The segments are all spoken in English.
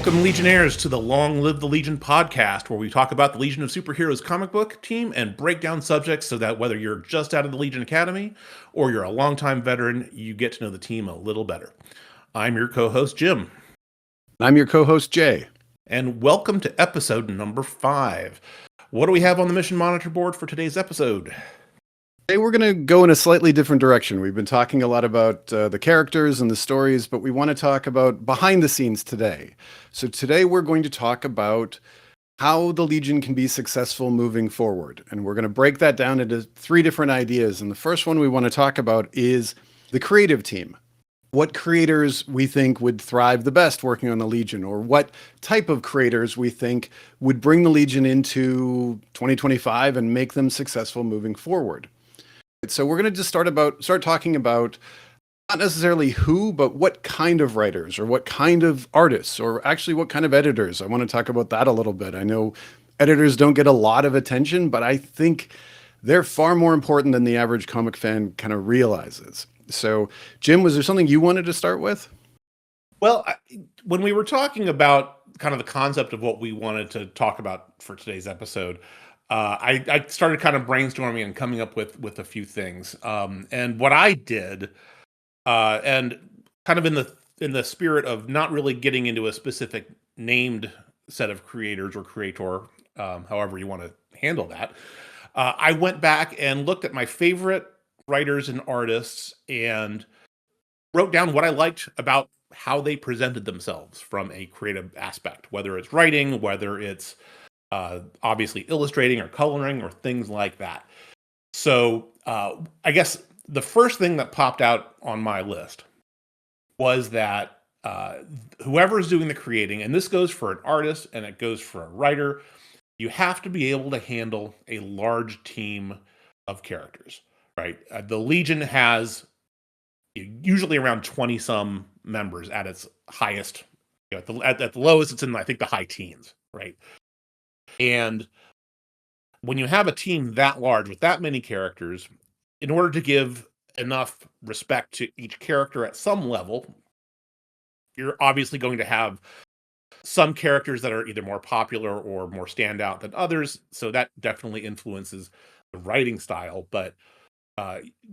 Welcome, Legionnaires, to the Long Live the Legion podcast, where we talk about the Legion of Superheroes comic book team and break down subjects so that whether you're just out of the Legion Academy or you're a longtime veteran, you get to know the team a little better. I'm your co-host, Jim. I'm your co-host, Jay. And welcome to episode number 5. What do we have on the mission monitor board for today's episode? Today we're going to go in a slightly different direction. We've been talking a lot about the characters and the stories, but we want to talk about behind the scenes today. So today we're going to talk about how the Legion can be successful moving forward. And we're going to break that down into 3 different ideas. And the first one we want to talk about is the creative team. What creators we think would thrive the best working on the Legion, or what type of creators we think would bring the Legion into 2025 and make them successful moving forward. So we're going to just start talking about not necessarily who, but what kind of writers or what kind of artists or actually what kind of editors. I want to talk about that a little bit. I know editors don't get a lot of attention, but I think they're far more important than the average comic fan kind of realizes. So, Jim, was there something you wanted to start with? Well, when we were talking about kind of the concept of what we wanted to talk about for today's episode, I started kind of brainstorming and coming up with a few things. And what I did, and kind of in the spirit of not really getting into a specific named set of creators or creator, however you want to handle that, I went back and looked at my favorite writers and artists and wrote down what I liked about how they presented themselves from a creative aspect, whether it's writing, whether it's obviously illustrating or coloring or things like that. So I guess the first thing that popped out on my list was that whoever's doing the creating, and this goes for an artist and it goes for a writer, you have to be able to handle a large team of characters, right? The Legion has usually around 20 some members at its highest. At the lowest, it's in, I think, the high teens, right? And when you have a team that large with that many characters, in order to give enough respect to each character at some level, you're obviously going to have some characters that are either more popular or more standout than others. So that definitely influences the writing style. But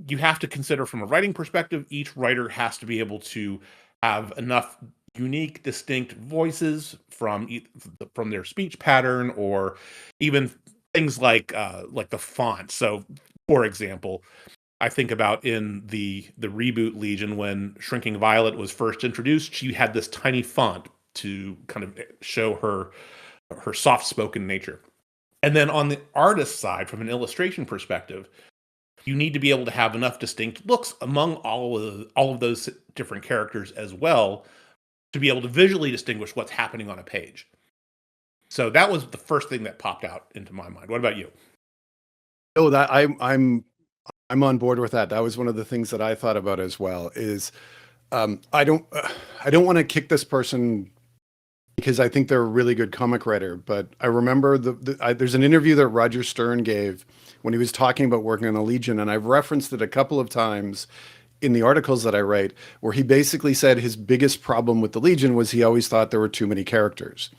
you have to consider from a writing perspective, each writer has to be able to have enough unique, distinct voices from their speech pattern, or even things like the font. So, for example, I think about in the reboot Legion, when Shrinking Violet was first introduced, she had this tiny font to kind of show her soft-spoken nature. And then on the artist side, from an illustration perspective, you need to be able to have enough distinct looks among all of those different characters as well, to be able to visually distinguish what's happening on a page. So that was the first thing that popped out into my mind. What about you? Oh, that I'm on board with that. That was one of the things that I thought about as well. Is I don't want to kick this person because I think they're a really good comic writer, but I remember there's an interview that Roger Stern gave when he was talking about working on the Legion, and I've referenced it a couple of times in the articles that I write, where he basically said his biggest problem with the Legion was he always thought there were too many characters.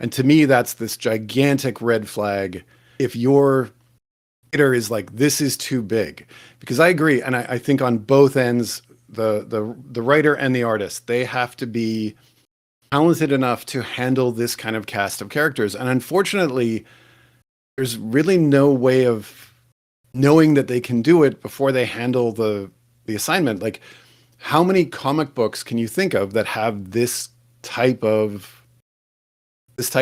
And to me, that's this gigantic red flag if your writer is like, this is too big. Because I agree, and I think on both ends, the writer and the artist, they have to be talented enough to handle this kind of cast of characters. And unfortunately, there's really no way of knowing that they can do it before they handle the assignment. Like, how many comic books can you think of that have this type of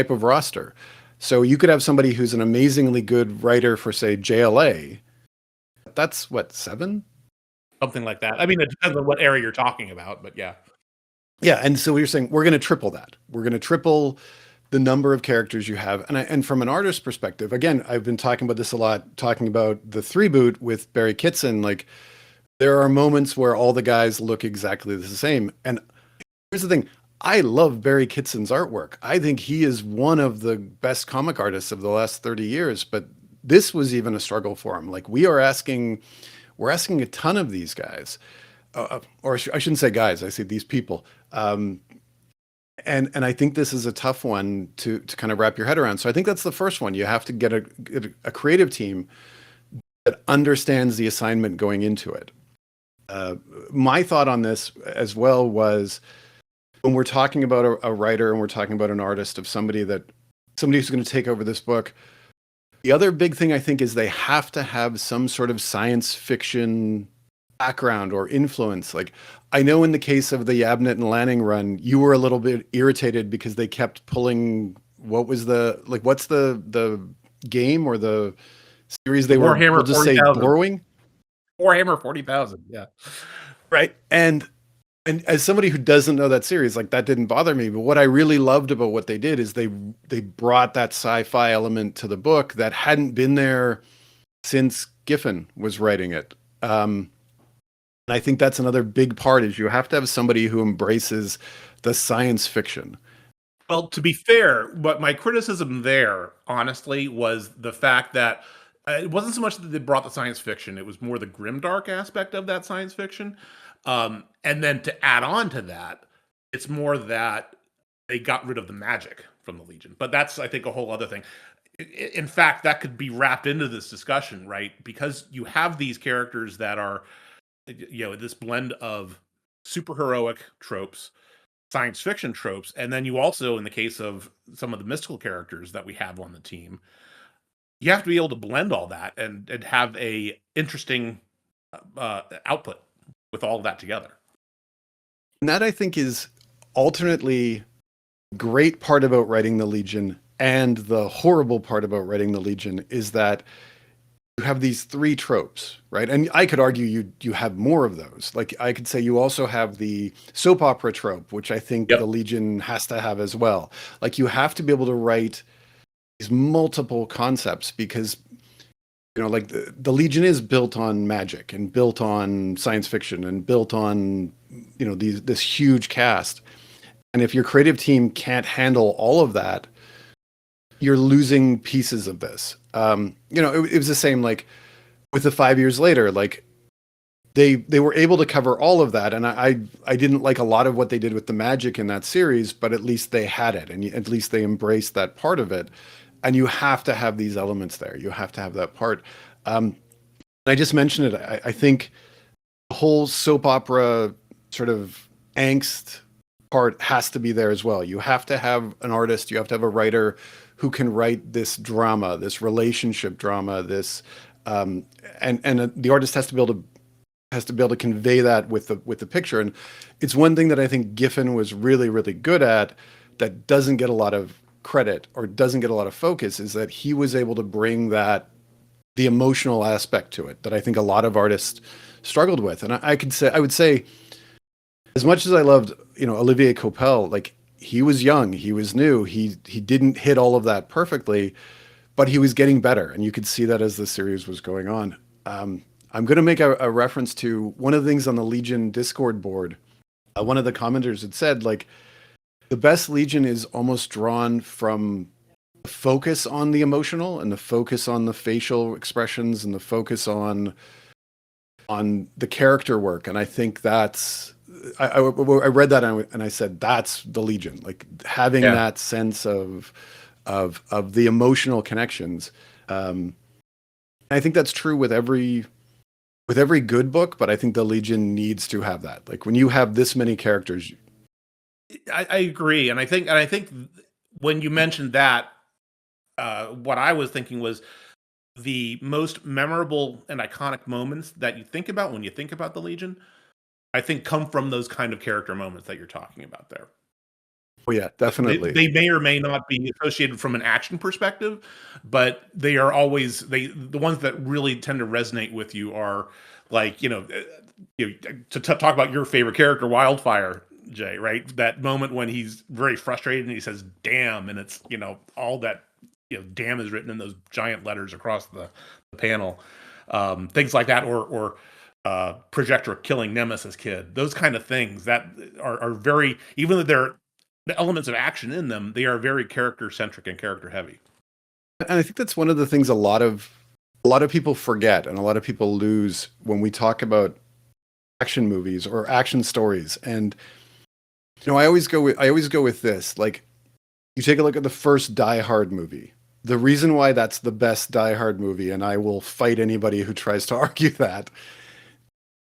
roster? So you could have somebody who's an amazingly good writer for, say, JLA. That's what, 7? Something like that. I mean, it depends on what area you're talking about, but yeah. Yeah, and so you're saying we're going to triple that. We're going to triple the number of characters you have. And from an artist perspective, again, I've been talking about this a lot, talking about the 3-boot with Barry Kitson. Like, there are moments where all the guys look exactly the same. And here's the thing. I love Barry Kitson's artwork. I think he is one of the best comic artists of the last 30 years, but this was even a struggle for him. Like, we're asking a ton of these guys, or I shouldn't say guys, I say these people. and I think this is a tough one to kind of wrap your head around. So I think that's the first one. You have to get a creative team that understands the assignment going into it. Uh, my thought on this as well was when we're talking about a writer and we're talking about an artist of somebody who's going to take over this book. The other big thing I think is they have to have some sort of science fiction background or influence. Like I know in the case of the Abnett and Lanning run, you were a little bit irritated because they kept pulling what's the game or the series they were, we'll Warhammer just say 40,000. borrowing, Warhammer 40,000. Yeah. right? And as somebody who doesn't know that series, like that didn't bother me. But what I really loved about what they did is they brought that sci-fi element to the book that hadn't been there since Giffen was writing it. And I think that's another big part is you have to have somebody who embraces the science fiction. Well, to be fair, what my criticism there, honestly, was the fact that it wasn't so much that they brought the science fiction; it was more the grimdark aspect of that science fiction. And then to add on to that, it's more that they got rid of the magic from the Legion. But that's, I think, a whole other thing. In fact, that could be wrapped into this discussion, right? Because you have these characters that are, this blend of superheroic tropes, science fiction tropes, and then you also, in the case of some of the mystical characters that we have on the team, you have to be able to blend all that and have a interesting output with all of that together. And that I think is alternately great part about writing the Legion and the horrible part about writing the Legion is that you have these three tropes, right? And I could argue you have more of those. Like I could say you also have the soap opera trope, which I think the Yep. Legion has to have as well. Like you have to be able to write these multiple concepts because like the Legion is built on magic and built on science fiction and built on this huge cast. And if your creative team can't handle all of that, you're losing pieces of this. It was the same like with the 5 years later, like they were able to cover all of that. And I didn't like a lot of what they did with the magic in that series, but at least they had it and at least they embraced that part of it. And you have to have these elements there. You have to have that part. I just mentioned it. I think the whole soap opera sort of angst part has to be there as well. You have to have an artist, you have to have a writer who can write this drama, this relationship drama, this and the artist has to be able to convey that with the picture. And it's one thing that I think Giffen was really, really good at that doesn't get a lot of credit or doesn't get a lot of focus is that he was able to bring the emotional aspect to it that I think a lot of artists struggled with. And I would say as much as I loved, Olivier Coipel, like he was young, he was new, he didn't hit all of that perfectly, but he was getting better. And you could see that as the series was going on. I'm going to make a reference to one of the things on the Legion Discord board. One of the commenters had said, like, the best Legion is almost drawn from the focus on the emotional and the focus on the facial expressions and the focus on the character work. And I think that's, I read that and I said, that's the Legion, like having that sense of the emotional connections. I think that's true with every good book, but I think the Legion needs to have that. Like when you have this many characters, I agree, and I think when you mentioned that, what I was thinking was the most memorable and iconic moments that you think about when you think about the Legion, I think come from those kind of character moments that you're talking about there. oh yeah, definitely. They may or may not be associated from an action perspective, but they are always the ones that really tend to resonate with you are like to talk about your favorite character, Wildfire, Jay, right? That moment when he's very frustrated and he says "damn," and it's all that "damn" is written in those giant letters across the panel, things like that, or Projector killing Nemesis Kid, those kind of things that are very, even though they're the elements of action in them, they are very character centric and character heavy. And I think that's one of the things a lot of people forget and a lot of people lose when we talk about action movies or action stories. And I always go with this. Like, you take a look at the first Die Hard movie. The reason why that's the best Die Hard movie, and I will fight anybody who tries to argue that,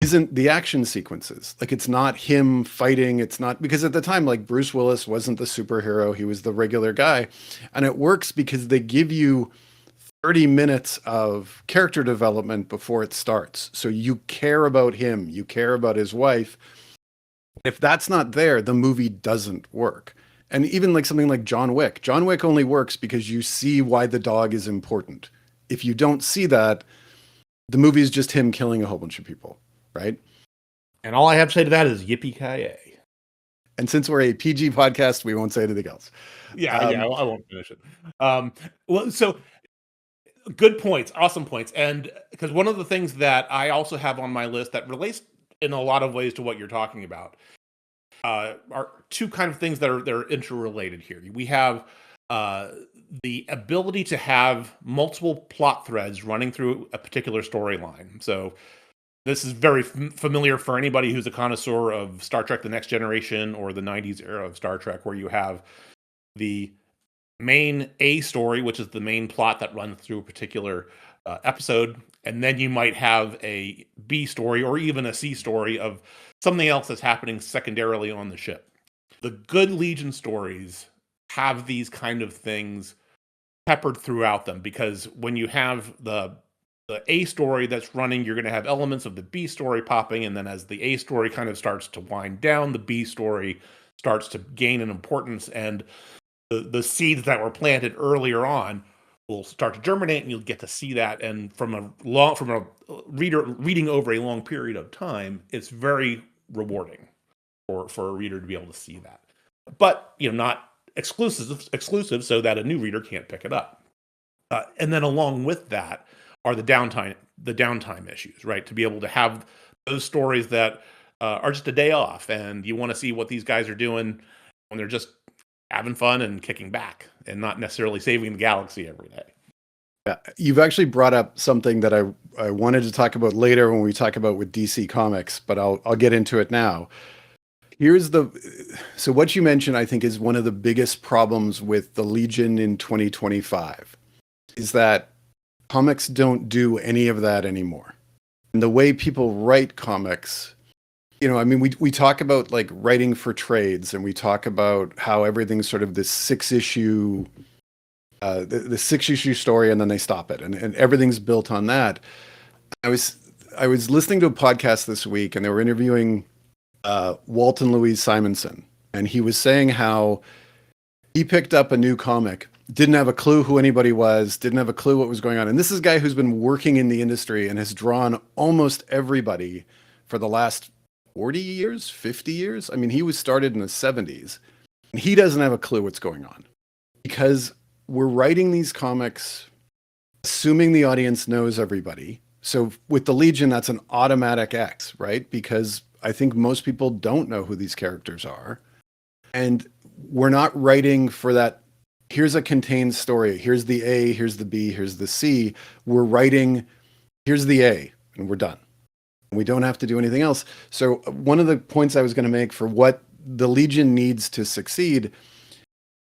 isn't the action sequences. Like, it's not him fighting. It's not because at the time, like, Bruce Willis wasn't the superhero. He was the regular guy. And it works because they give you 30 minutes of character development before it starts. So you care about him, you care about his wife. If that's not there, the movie doesn't work. And even like something like John Wick only works because you see why the dog is important. If you don't see that, the movie is just him killing a whole bunch of people, right? And all I have to say to that is yippee ki And since we're a PG podcast, we won't say anything else. Yeah, I won't finish it. Well, so good points, awesome points, and because one of the things that I also have on my list that relates in a lot of ways to what you're talking about are two kind of things that are they're interrelated here. We have uh, the ability to have multiple plot threads running through a particular storyline. So this is very familiar for anybody who's a connoisseur of Star Trek: The Next Generation or the '90s era of Star Trek, where you have the main A story, which is the main plot that runs through a particular episode, and then you might have a B story or even a C story of something else that's happening secondarily on the ship. The good Legion stories have these kind of things peppered throughout them because when you have the A story that's running, you're going to have elements of the B story popping, and then as the A story kind of starts to wind down, the B story starts to gain an importance, and the seeds that were planted earlier on will start to germinate, and you'll get to see that. And from a reader reading over a long period of time, it's very rewarding for a reader to be able to see that. But not exclusive, so that a new reader can't pick it up. And then along with that are the downtime issues, right? To be able to have those stories that are just a day off, and you want to see what these guys are doing when they're just having fun and kicking back and not necessarily saving the galaxy every day. Yeah, you've actually brought up something that I wanted to talk about later when we talk about with DC Comics, but I'll get into it now. Here's the so what you mentioned, I think, is one of the biggest problems with the Legion in 2025 is that comics don't do any of that anymore. And the way people write comics, I mean, we talk about like writing for trades, and we talk about how everything's sort of this the 6 issue story, and then they stop it, and everything's built on that. I was I was listening to a podcast this week, and they were interviewing Walton Louise Simonson, and he was saying how he picked up a new comic, didn't have a clue who anybody was, didn't have a clue what was going on. And this is a guy who's been working in the industry and has drawn almost everybody for the last 40 years, 50 years. I mean, he was started in the 70s, and he doesn't have a clue what's going on because we're writing these comics assuming the audience knows everybody. So with the Legion, that's an automatic X, right? Because I think most people don't know who these characters are. And we're not writing for that. Here's a contained story. Here's the A, here's the B, here's the C. We're writing, here's the A, and we're done. We don't have to do anything else. So one of the points I was going to make for what the Legion needs to succeed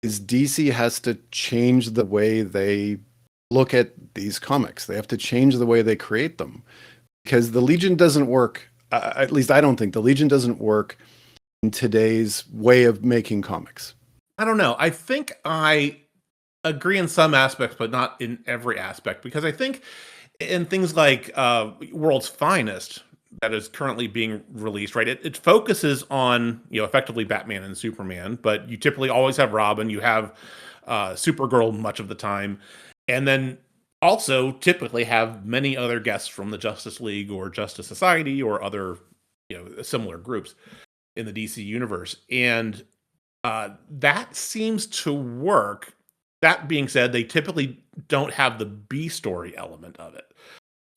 is DC has to change the way they look at these comics. They have to change the way they create them because the Legion doesn't work. At least I don't think the Legion doesn't work in today's way of making comics. I don't know. I think I agree in some aspects, but not in every aspect, because I think in things like World's Finest that is currently being released, right? It focuses on effectively Batman and Superman, but you typically always have Robin, you have Supergirl much of the time, and then also typically have many other guests from the Justice League or Justice Society or other similar groups in the DC universe, and that seems to work. That being said, they typically don't have the B story element of it.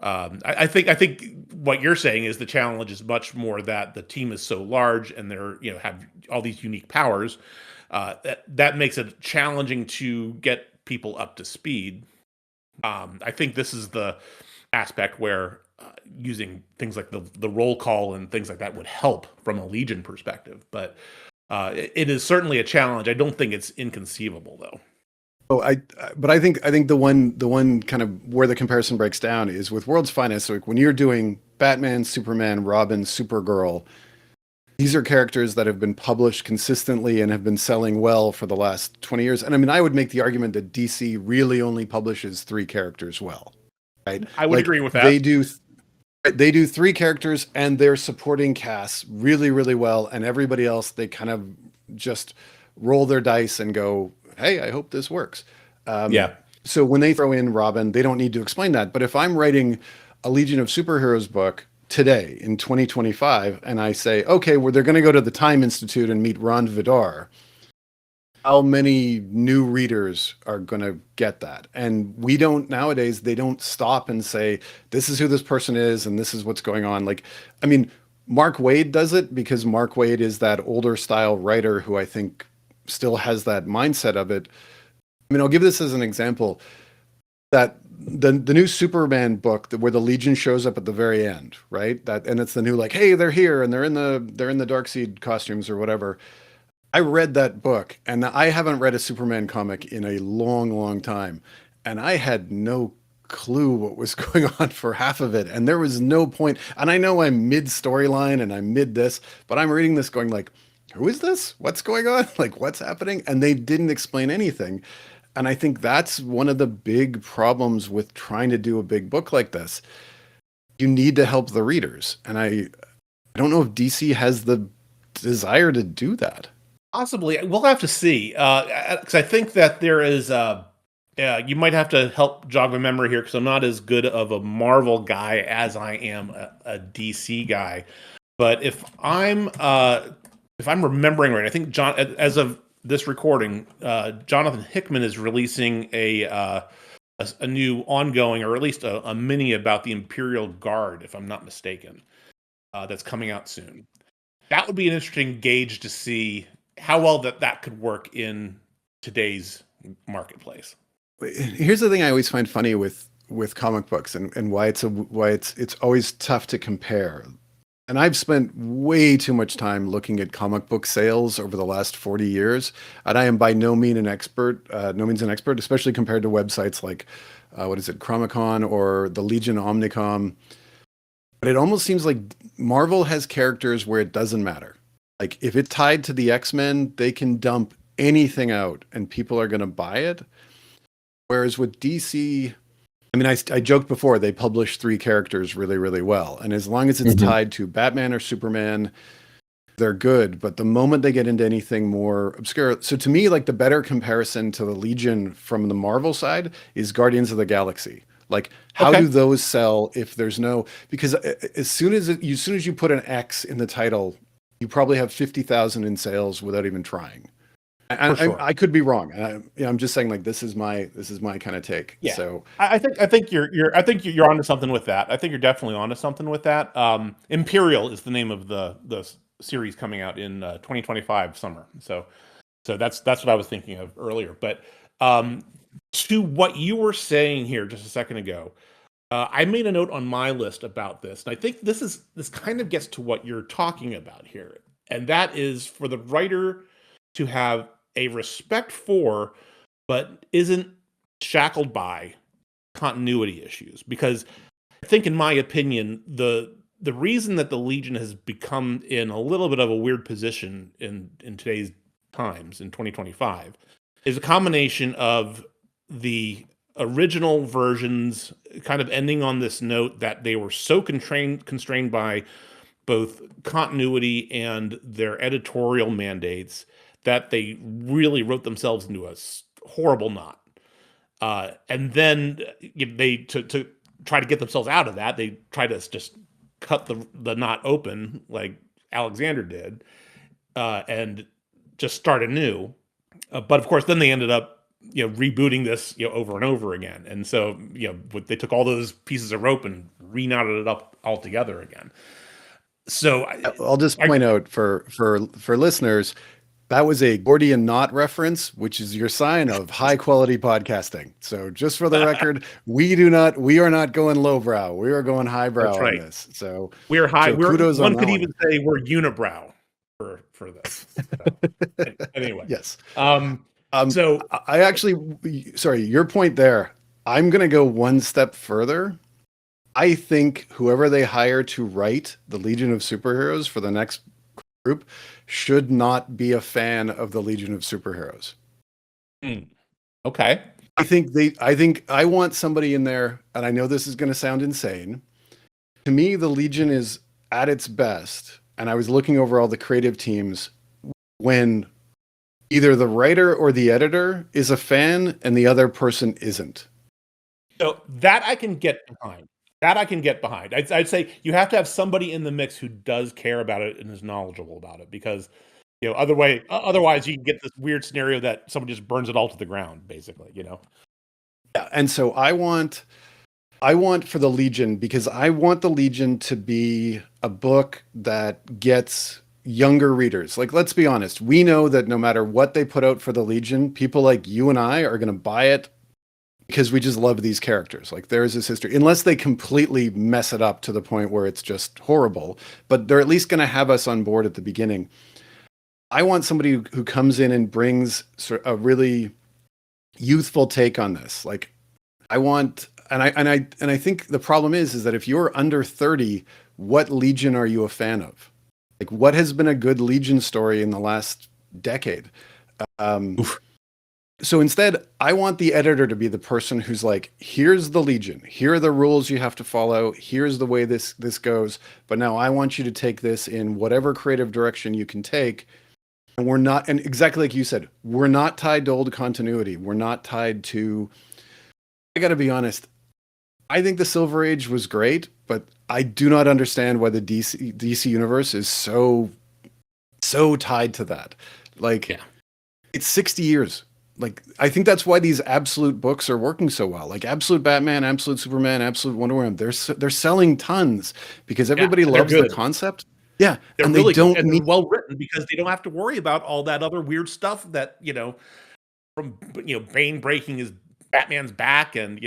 I think what you're saying is the challenge is much more that the team is so large and they're have all these unique powers that makes it challenging to get people up to speed. I think this is the aspect where using things like the roll call and things like that would help from a Legion perspective, but It is certainly a challenge. I don't think it's inconceivable, though. Oh, but I think the one kind of where the comparison breaks down is with World's Finest. Like when you're doing Batman, Superman, Robin, Supergirl, these are characters that have been published consistently and have been selling well for the last 20 years. And I mean, I would make the argument that DC really only publishes three characters well, right? I would Like agree with that. they do three characters and their supporting casts really, really well, and everybody else they kind of just roll their dice and go, "Hey, I hope this works." Um, Yeah. so when they throw in Robin, they don't need to explain that. But if I'm writing a Legion of Superheroes book today in 2025, and I say, "Okay, well, they're going to go to the Time Institute and meet Ron Vidar," how many new readers are going to get that? And we don't nowadays, they don't stop and say, this is who this person is and this is what's going on. Like, I mean, Mark Waid does it because Mark Waid is that older style writer who I think still has that mindset of it. I mean, I'll give this as an example that the new Superman book where the Legion shows up at the very end, right? That and it's the new like, hey, they're here and they're in the Darkseid costumes or whatever. I read that book, and I haven't read a Superman comic in a long, long time, and I had no clue what was going on for half of it, and there was no point. And I know I'm mid storyline and I'm mid this, but I'm reading this going like, who is this? What's going on? Like, what's happening? And they didn't explain anything. And I think that's one of the big problems with trying to do a big book like this. You need to help the readers, and I don't know if DC has the desire to do that. Possibly, we'll have to see. Because I think that there is. You might have to help jog my memory here because I'm not as good of a Marvel guy as I am a DC guy. But if I'm remembering right, I think John, as of this recording, Jonathan Hickman is releasing a new ongoing, or at least a mini about the Imperial Guard, if I'm not mistaken, that's coming out soon. That would be an interesting gauge to see how well that could work in today's marketplace. Here's the thing I always find funny with comic books and why it's always tough to compare. And I've spent way too much time looking at comic book sales over the last 40 years, and I am by no means an expert, especially compared to websites like what is it, Chromicon or the Legion Omnicom. But it almost seems like Marvel has characters where it doesn't matter. Like if it's tied to the X-Men, they can dump anything out and people are going to buy it. Whereas with DC, I mean, I joked before, they publish three characters really, really well. And as long as it's tied to Batman or Superman, they're good. But the moment they get into anything more obscure, so to me, like the better comparison to the Legion from the Marvel side is Guardians of the Galaxy. Like, how Okay, do those sell if there's no? Because as soon as you put an X in the title, you probably have 50,000 in sales without even trying. for I, sure. I could be wrong. I'm just saying like this is my kind of take. Yeah, So I think you're onto something with that. I think you're definitely onto something with that. Imperial is the name of the series coming out in 2025 summer. So that's what I was thinking of earlier. But um, to what you were saying here just a second ago, I made a note on my list about this, and I think this kind of gets to what you're talking about here, and that is for the writer to have a respect for, but isn't shackled by continuity issues. Because I think, in my opinion, the reason that the Legion has become in a little bit of a weird position in today's times in 2025 is a combination of the original versions kind of ending on this note that they were so constrained by both continuity and their editorial mandates that they really wrote themselves into a horrible knot. And then they to try to get themselves out of that, they try to just cut the knot open like Alexander did, and just start anew. But of course, then they ended up rebooting this over and over again, and so they took all those pieces of rope and reknotted it up all together again. So I'll just I point out for listeners, that was a Gordian knot reference, which is your sign of high quality podcasting. So just for the record, we are not going lowbrow. We are going that's highbrow on right. this. So We're high. so We're kudos on one that could one. even say we're unibrow. for this. So, anyway, Yes. um, Um, so I actually, sorry, your point there. I'm going to go one step further. I think whoever they hire to write the Legion of Superheroes for the next group should not be a fan of the Legion of Superheroes. okay, I think I want somebody in there, and I know this is going to sound insane. To me, the Legion is at its best, and I was looking over all the creative teams when either the writer or the editor is a fan and the other person isn't. so that I can get behind. That I can get behind. I'd say you have to have somebody in the mix who does care about it and is knowledgeable about it, because otherwise you can get this weird scenario that someone just burns it all to the ground, basically. Yeah, and so I want for the Legion, because I want the Legion to be a book that gets younger readers. Like, let's be honest, we know that no matter what they put out for the Legion, people like you and I are going to buy it because we just love these characters. Like, there is this history, unless they completely mess it up to the point where it's just horrible, but they're at least going to have us on board at the beginning. I want somebody who comes in and brings a really youthful take on this. Like, I want, and I think the problem is that if you're under 30, what Legion are you a fan of? Like, what has been a good Legion story in the last decade? Um, Oof. so instead, I want the editor to be the person who's like, here's the Legion, here are the rules you have to follow, here's the way this goes. But now I want you to take this in whatever creative direction you can take. And we're not, and exactly like you said, we're not tied to old continuity. We're not tied to, I got to be honest, I think the Silver Age was great, but I do not understand why the DC universe is so tied to that. Like, Yeah. it's 60 years. Like, I think that's why these absolute books are working so well. Like Absolute Batman, Absolute Superman, Absolute Wonder Woman. They're selling tons because Yeah, everybody and they're loves the good. concept. Yeah, They're and they really good, don't and they're need. well written because they don't have to worry about all that other weird stuff that, from Bane breaking his Batman's back, and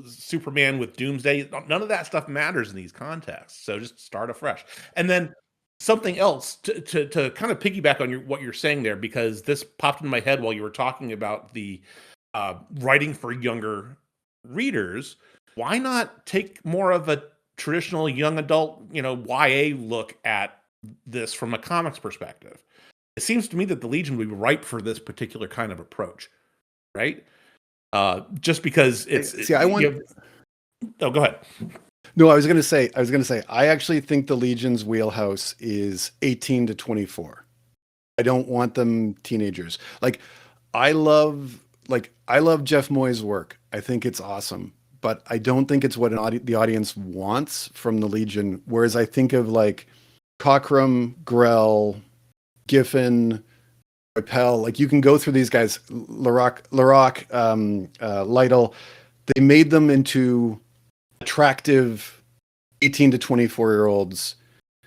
Superman with Doomsday. None of that stuff matters in these contexts. So just start afresh. And then something else to kind of piggyback on what you're saying there, because this popped in my head while you were talking about the writing for younger readers. Why not take more of a traditional young adult, YA look at this from a comics perspective? It seems to me that the Legion would be ripe for this particular kind of approach, right? Just because See, I want. Oh, go ahead. No, I was gonna say, I actually think the Legion's wheelhouse is 18 to 24. I don't want them teenagers. I love Jeff Moyes' work. I think it's awesome, but I don't think it's what the audience wants from the Legion. Whereas I think of like Cockrum, Grell, Giffen, Rappel. Like, you can go through these guys, Larocque, Lytle. They made them into attractive 18 to 24-year-olds.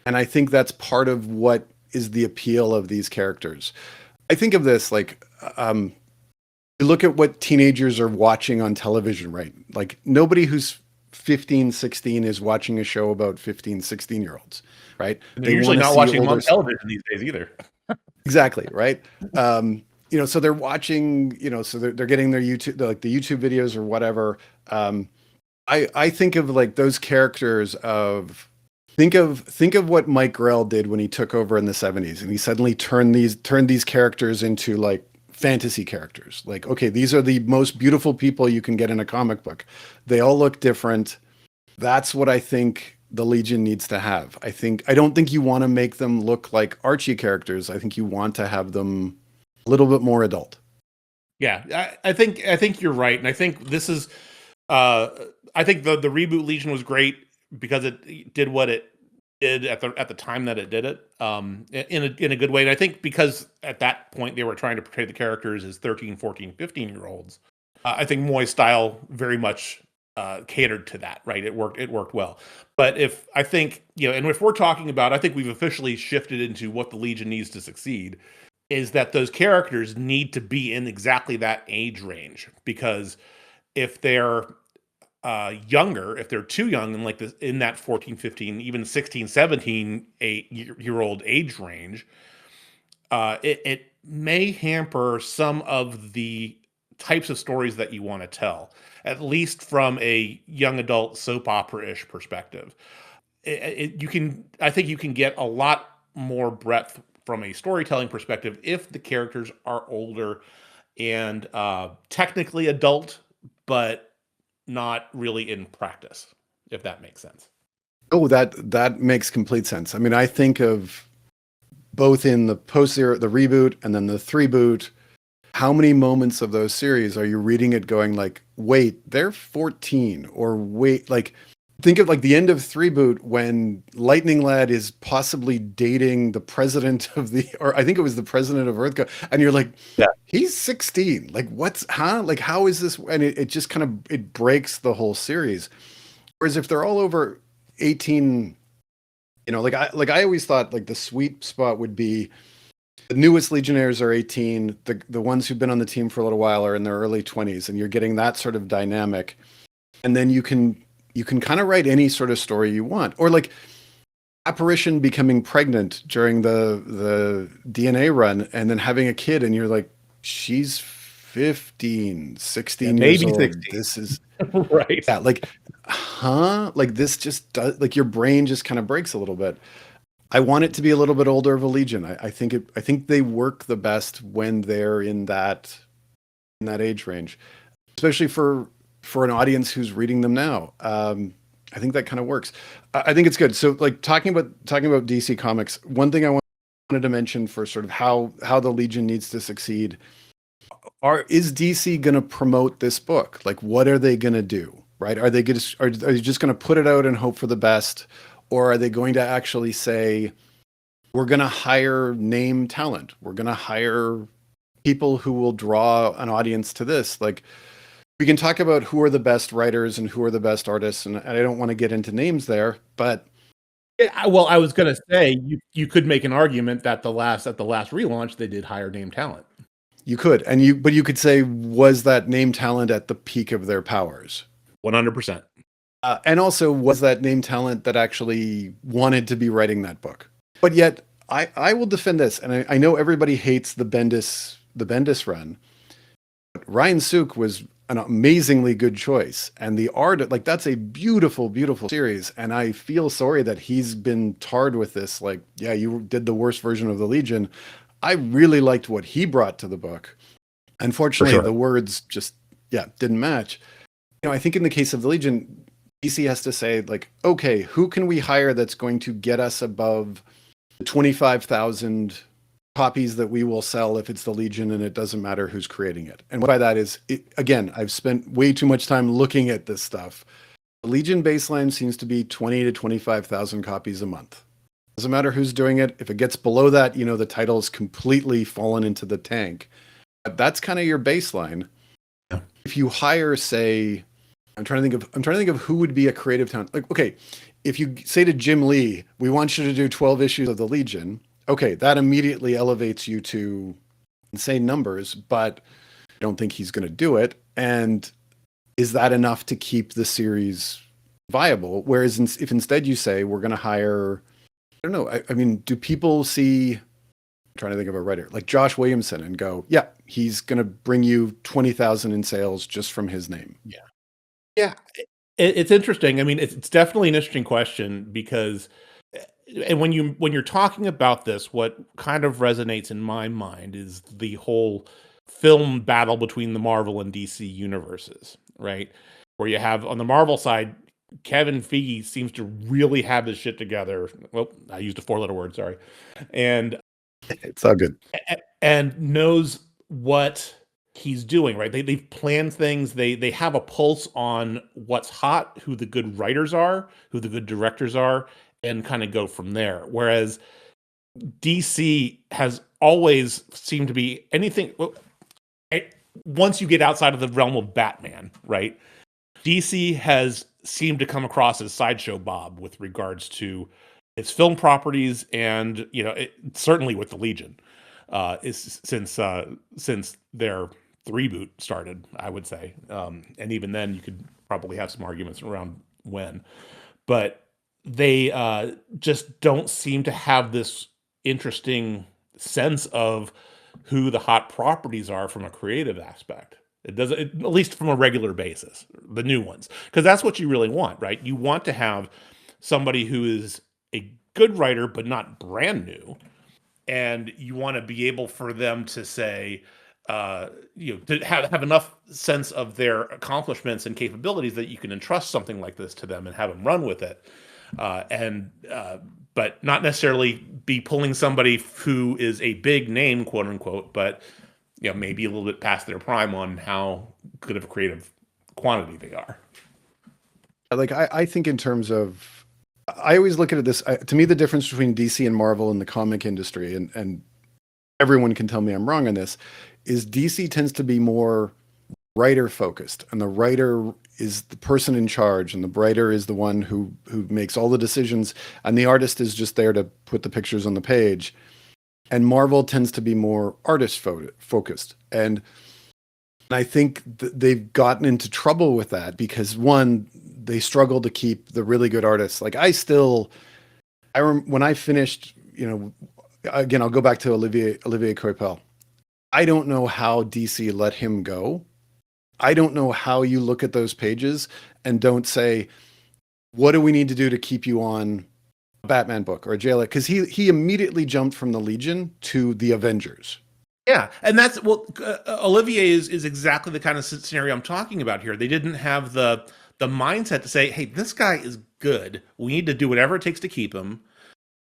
And I think that's part of what is the appeal of these characters. I think of this like, you look at what teenagers are watching on television, right? Like, nobody who's 15, 16 is watching a show about 15, 16-year-olds, right? And they're They usually want to not see watching them older on television these days either. Exactly, right? So they're watching, so they're getting their like the YouTube videos or whatever. I think of like those characters of think of what Mike Grell did when he took over in the 70s, and he suddenly turned these characters into like fantasy characters. Like, okay, these are the most beautiful people you can get in a comic book. They all look different. That's what I think the Legion needs to have. I don't think you want to make them look like Archie characters. I think you want to have them a little bit more adult. Yeah, I think you're right, and I think this is. I think the reboot Legion was great because it did what it did at the time that it did it, in a good way. And I think because at that point they were trying to portray the characters as 13, 14, 15-year-olds. I think Moy's style very much catered to that, right? It worked well. But if I think, and if we're talking about, I think we've officially shifted into what the Legion needs to succeed, is that those characters need to be in exactly that age range. Because if they're younger, if they're too young in like this, in that 14, 15, even 16, 17 year old age range, it may hamper some of the types of stories that you want to tell, at least from a young adult soap opera ish perspective. You can, I think you can get a lot more breadth from a storytelling perspective if the characters are older and technically adult, but not really in practice, if that makes sense. Oh, that makes complete sense. I mean, I think of both in the post zero, the reboot, and then the three boot. How many moments of those series are you reading it going like, wait, they're 14, or wait, like think of like the end of three boot when Lightning Lad is possibly dating the president of the, or I think it was the president of Earthco, and you're like, Yeah. he's 16. Like, what's, huh? Like, how is this? And it just kind of, it breaks the whole series. Whereas if they're all over 18, like I always thought like the sweet spot would be the newest Legionnaires are 18. The ones who've been on the team for a little while are in their early 20s, and you're getting that sort of dynamic. And then you can kind of write any sort of story you want. Or like Apparition becoming pregnant during the DNA run and then having a kid, and you're like, she's 15, Yeah, 16 years maybe old. 16. This is, Right. yeah, like, huh? Like this just does, like your brain just kind of breaks a little bit. I want it to be a little bit older of a Legion. I think they work the best when they're in that age range, especially for an audience who's reading them now. I think that kind of works. I think it's good. So, like talking about DC Comics, one thing I wanted to mention for sort of how the Legion needs to succeed is DC going to promote this book? Like, what are they going to do? Right? Are they going to are they just going to put it out and hope for the best, or are they going to actually say we're going to hire name talent? We're going to hire people who will draw an audience to this. Like we can talk about who are the best writers and who are the best artists, and I don't want to get into names there, but Yeah, well, I was gonna say you could make an argument that at the last relaunch they did hire name talent. you could, but you could say, was that name talent at the peak of their powers? 100%. And also, was that name talent that actually wanted to be writing that book? But yet, I will defend this, and I know everybody hates the Bendis run. But Ryan Sook was an amazingly good choice, and the art, like that's a beautiful, beautiful series. And I feel sorry that he's been tarred with this. Like, yeah, you did the worst version of the Legion. I really liked what he brought to the book. For Unfortunately, sure. the words just, yeah, didn't match. I think in the case of the Legion, DC has to say, like, okay, who can we hire that's going to get us above the 25,000 copies that we will sell if it's the Legion and it doesn't matter who's creating it? And what by that is, again, I've spent way too much time looking at this stuff. The Legion baseline seems to be 20 to 25,000 copies a month. Doesn't matter who's doing it. If it gets below that, the title's completely fallen into the tank. But that's kind of your baseline. Yeah. If you hire, say, I'm trying to think of who would be a creative talent. Like, okay, if you say to Jim Lee, we want you to do 12 issues of the Legion, okay, that immediately elevates you to insane numbers, but I don't think he's going to do it. And is that enough to keep the series viable? Whereas if instead you say, we're going to hire, I don't know, I mean, do people see, I'm trying to think of a writer, like Josh Williamson and go, yeah, he's going to bring you 20,000 in sales just from his name? Yeah. Yeah, it's interesting. I mean, it's definitely an interesting question because, and when you're talking about this, what kind of resonates in my mind is the whole film battle between the Marvel and DC universes, right? Where you have on the Marvel side, Kevin Feige seems to really have his shit together. Well, I used a four-letter word, sorry, and It's all good. and knows what he's doing, right? They've planned things. They have a pulse on what's hot, who the good writers are, who the good directors are, and kind of go from there. Whereas DC has always seemed to be anything. Well, once you get outside of the realm of Batman, right? DC has seemed to come across as Sideshow Bob with regards to its film properties, and certainly with the Legion, is since their reboot started, I would say, and even then you could probably have some arguments around when, but they just don't seem to have this interesting sense of who the hot properties are from a creative aspect. It doesn't, at least from a regular basis, the new ones, because that's what you really want, right? You want to have somebody who is a good writer, but not brand new, and you want to be able for them to say, to have enough sense of their accomplishments and capabilities that you can entrust something like this to them and have them run with it, and but not necessarily be pulling somebody who is a big name, quote unquote, but maybe a little bit past their prime on how good of a creative quantity they are. Like I think in terms of, I always look at it this, to me, the difference between DC and Marvel in the comic industry, and everyone can tell me I'm wrong on this, is DC tends to be more writer focused, and the writer is the person in charge, and the writer is the one who makes all the decisions, and the artist is just there to put the pictures on the page. And Marvel tends to be more artist focused, and I think they've gotten into trouble with that because one, they struggle to keep the really good artists. Like when I finished, again, I'll go back to Olivier Coipel. I don't know how DC let him go. I don't know how you look at those pages and don't say, what do we need to do to keep you on a Batman book or a JLA? Because he immediately jumped from the Legion to the Avengers. Yeah, and that's Olivier is exactly the kind of scenario I'm talking about here. They didn't have the mindset to say, "Hey, this guy is good. We need to do whatever it takes to keep him."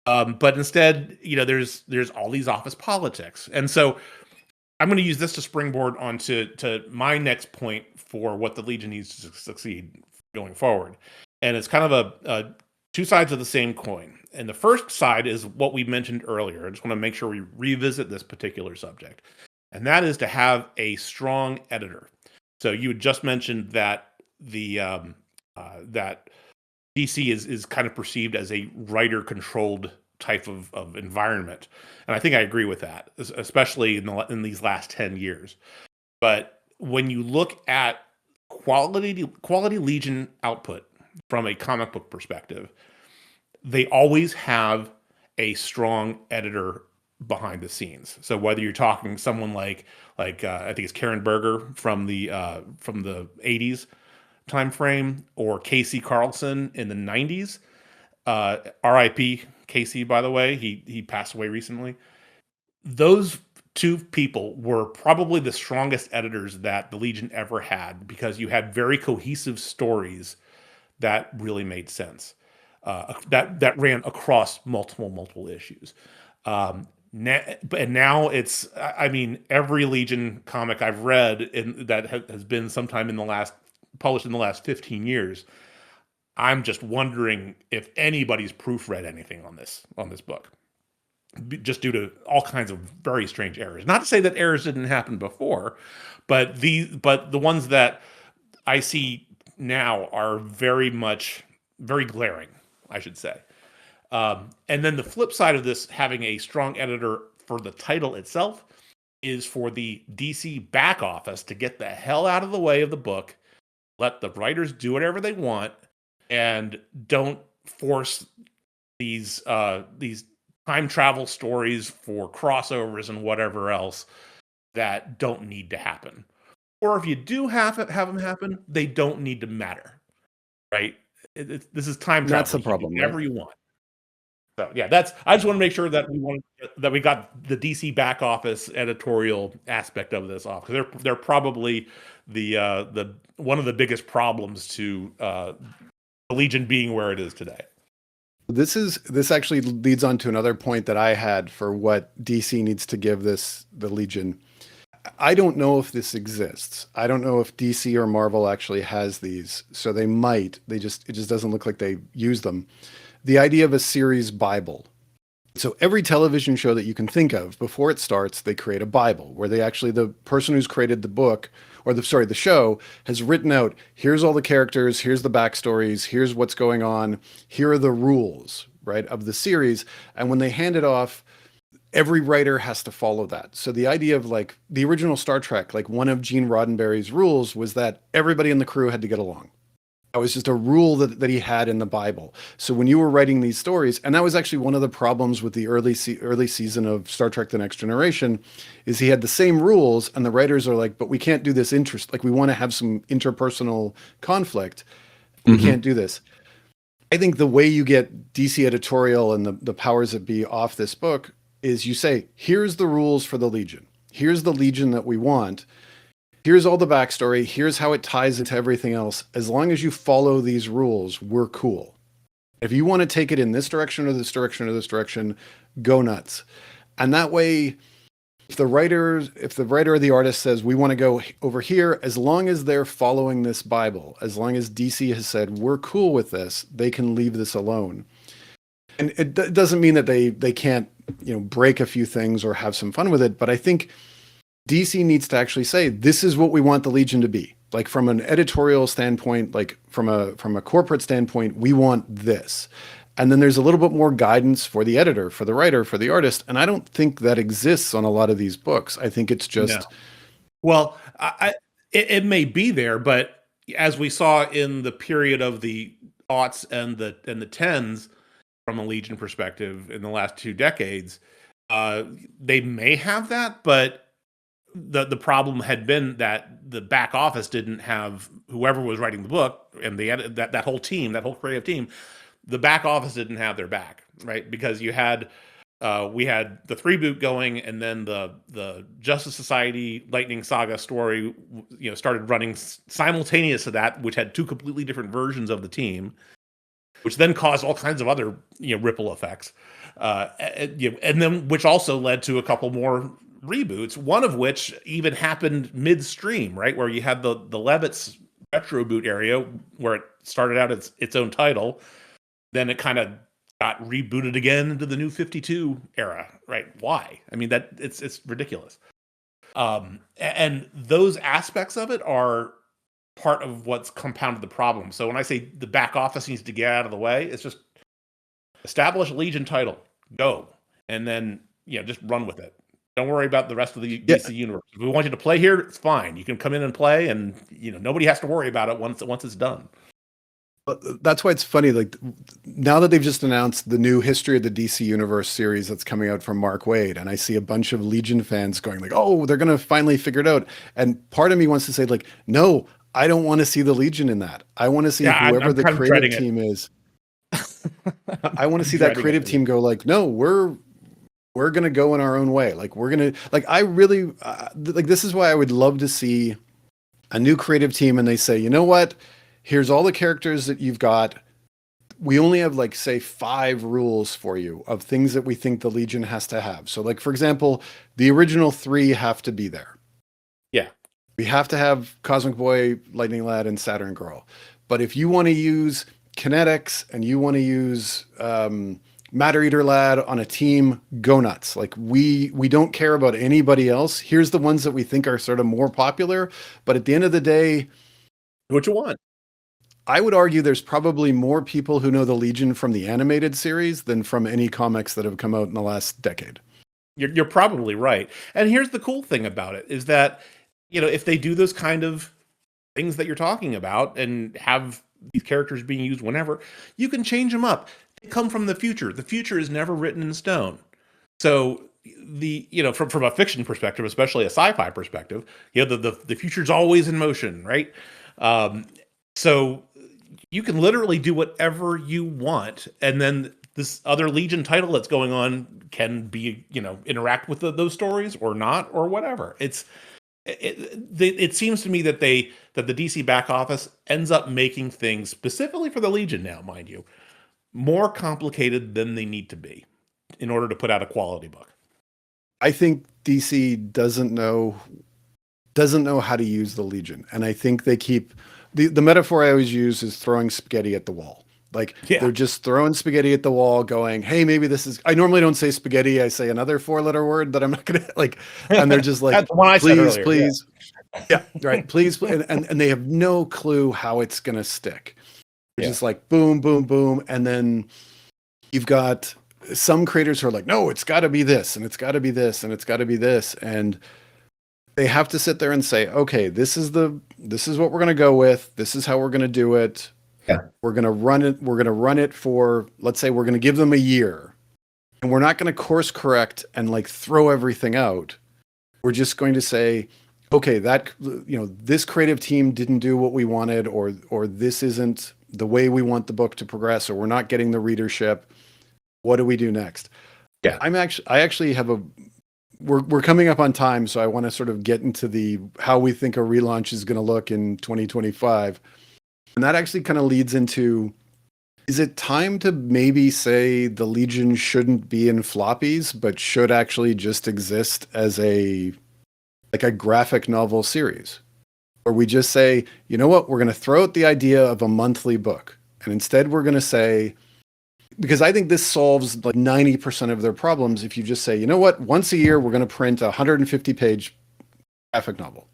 But instead, there's all these office politics, and so I'm going to use this to springboard onto my next point for what the Legion needs to succeed going forward, and it's kind of a two sides of the same coin. And the first side is what we mentioned earlier. I just want to make sure we revisit this particular subject, and that is to have a strong editor. So you had just mentioned that that DC is kind of perceived as a writer controlled type of environment, and I think I agree with that, especially in these last 10 years. But when you look at quality Legion output from a comic book perspective, they always have a strong editor behind the scenes. So whether you're talking someone like I think it's Karen Berger from the 80s time frame, or Casey Carlson in the 90s, RIP Casey, by the way, he passed away recently. Those two people were probably the strongest editors that the Legion ever had, because you had very cohesive stories that really made sense, that ran across multiple issues. Now it's, I mean, every Legion comic I've read that has been sometime published in the last 15 years. I'm just wondering if anybody's proofread anything on this book, just due to all kinds of very strange errors. Not to say that errors didn't happen before, but the ones that I see now are very glaring, I should say. And then the flip side of this, having a strong editor for the title itself, is for the DC back office to get the hell out of the way of the book, let the writers do whatever they want, and don't force these time travel stories for crossovers and whatever else that don't need to happen. Or if you do have them happen, they don't need to matter, right? This is time That's travel. the You can do problem, right? whatever you want. So yeah, I just want to make sure that we got the DC back office editorial aspect of this off, because they're probably the one of the biggest problems to the Legion being where it is today. This actually leads on to another point that I had for what DC needs to give the Legion. I don't know if this exists. I don't know if DC or Marvel actually has these. So they might. It just doesn't look like they use them. The idea of a series Bible. So every television show that you can think of, before it starts, they create a Bible where the person who's created the book, or the show, has written out, here's all the characters, here's the backstories, here's what's going on, here are the rules, right, of the series. And when they hand it off, every writer has to follow that. So the idea of, like, the original Star Trek, like, one of Gene Roddenberry's rules was that everybody in the crew had to get along. That was just a rule that he had in the Bible. So when you were writing these stories, and that was actually one of the problems with the early season of Star Trek: The Next Generation, is he had the same rules, and the writers are like, but we can't do this interest. Like we want to have some interpersonal conflict. We Hmm. can't do this. I think the way you get DC editorial and the powers that be off this book is you say, here's the rules for the Legion. Here's the Legion that we want. Here's all the backstory. Here's how it ties into everything else. As long as you follow these rules, we're cool. If you want to take it in this direction or this direction or this direction, go nuts. And that way, if the writer or the artist says we want to go over here, as long as they're following this Bible, as long as DC has said we're cool with this, they can leave this alone. And it doesn't mean that they can't break a few things or have some fun with it, but I think DC needs to actually say this is what we want the Legion to be. Like from an editorial standpoint, like from a corporate standpoint, we want this. And then there's a little bit more guidance for the editor, for the writer, for the artist. And I don't think that exists on a lot of these books. I think it's No. just Well, it may be there, but as we saw in the period of the aughts and the tens, from a Legion perspective, in the last 2 decades, they may have that, but the problem had been that the back office didn't have whoever was writing the book and that whole team, that whole creative team. The back office didn't have their back, right? Because we had the 3 boot going, and then the Justice Society Lightning Saga story, started running simultaneous to that, which had 2 completely different versions of the team, which then caused all kinds of other ripple effects, and then which also led to a couple more reboots. One of which even happened midstream, right, where you had the Levitz retro boot area where it started out its own title. Then it kind of got rebooted again into the New 52 era, right? Why? I mean, that it's ridiculous. And those aspects of it are part of what's compounded the problem. So when I say the back office needs to get out of the way, it's just establish a Legion title, go, and then just run with it. Don't worry about the rest of the yeah. DC universe. If we want you to play here, it's fine. You can come in and play, and nobody has to worry about it once it's done. That's why it's funny. Like now that they've just announced the new History of the DC Universe series that's coming out from Mark Waid, and I see a bunch of Legion fans going like, "Oh, they're gonna finally figure it out." And part of me wants to say like, "No, I don't want to see the Legion in that. I want to see Yeah, whoever I'm the kind of creative dreading team it. is. I want to I'm see that dreading it creative for you. team go like, no, we're gonna go in our own way. Like we're gonna like I really like this is why I would love to see a new creative team, and they say, you know what? Here's all the characters that you've got. We only have like say 5 rules for you of things that we think the Legion has to have. So like for example, the original 3 have to be there. Yeah. We have to have Cosmic Boy, Lightning Lad, and Saturn Girl. But if you want to use kinetics and you want to use Matter Eater Lad on a team, go nuts. Like we don't care about anybody else. Here's the ones that we think are sort of more popular. But at the end of the day, What you want? I would argue there's probably more people who know the Legion from the animated series than from any comics that have come out in the last decade. You're probably right. And here's the cool thing about it is that if they do those kind of things that you're talking about and have these characters being used whenever, you can change them up. They come from the future. The future is never written in stone. So from a fiction perspective, especially a sci-fi perspective, the future's always in motion, right? So you can literally do whatever you want, and then this other Legion title that's going on can be interact with those stories or not or whatever. It seems to me that the DC back office ends up making things specifically for the Legion now, mind you, more complicated than they need to be in order to put out a quality book. I think DC doesn't know how to use the Legion, and I think they keep the metaphor I always use is throwing spaghetti at the wall. Like Yeah. they're just throwing spaghetti at the wall, going, "Hey, maybe this is." I normally don't say spaghetti; I say another 4-letter word that I'm not gonna like. And they're just like, That's the one I said "Please, earlier. Yeah. please, yeah, right, please," and they have no clue how it's gonna stick. They're Yeah. just like boom, boom, boom, and then you've got some creators who are like, "No, it's got to be this, and it's got to be this, and it's got to be this," and they have to sit there and say, okay, this is what we're going to go with. This is how we're going to do it. Yeah. We're going to run it for, let's say we're going to give them a year, and we're not going to course correct and like throw everything out. We're just going to say, okay, that, this creative team didn't do what we wanted, or this isn't the way we want the book to progress, or we're not getting the readership. What do we do next? Yeah. I actually have a, we're coming up on time, so I want to sort of get into the how we think a relaunch is going to look in 2025. And that actually kind of leads into, is it time to maybe say the Legion shouldn't be in floppies, but should actually just exist as a like a graphic novel series? Or we just say, you know what, we're going to throw out the idea of a monthly book. And instead we're going to say, because I think this solves like 90% of their problems if you just say, you know what, once a year we're going to print a 150-page graphic novel.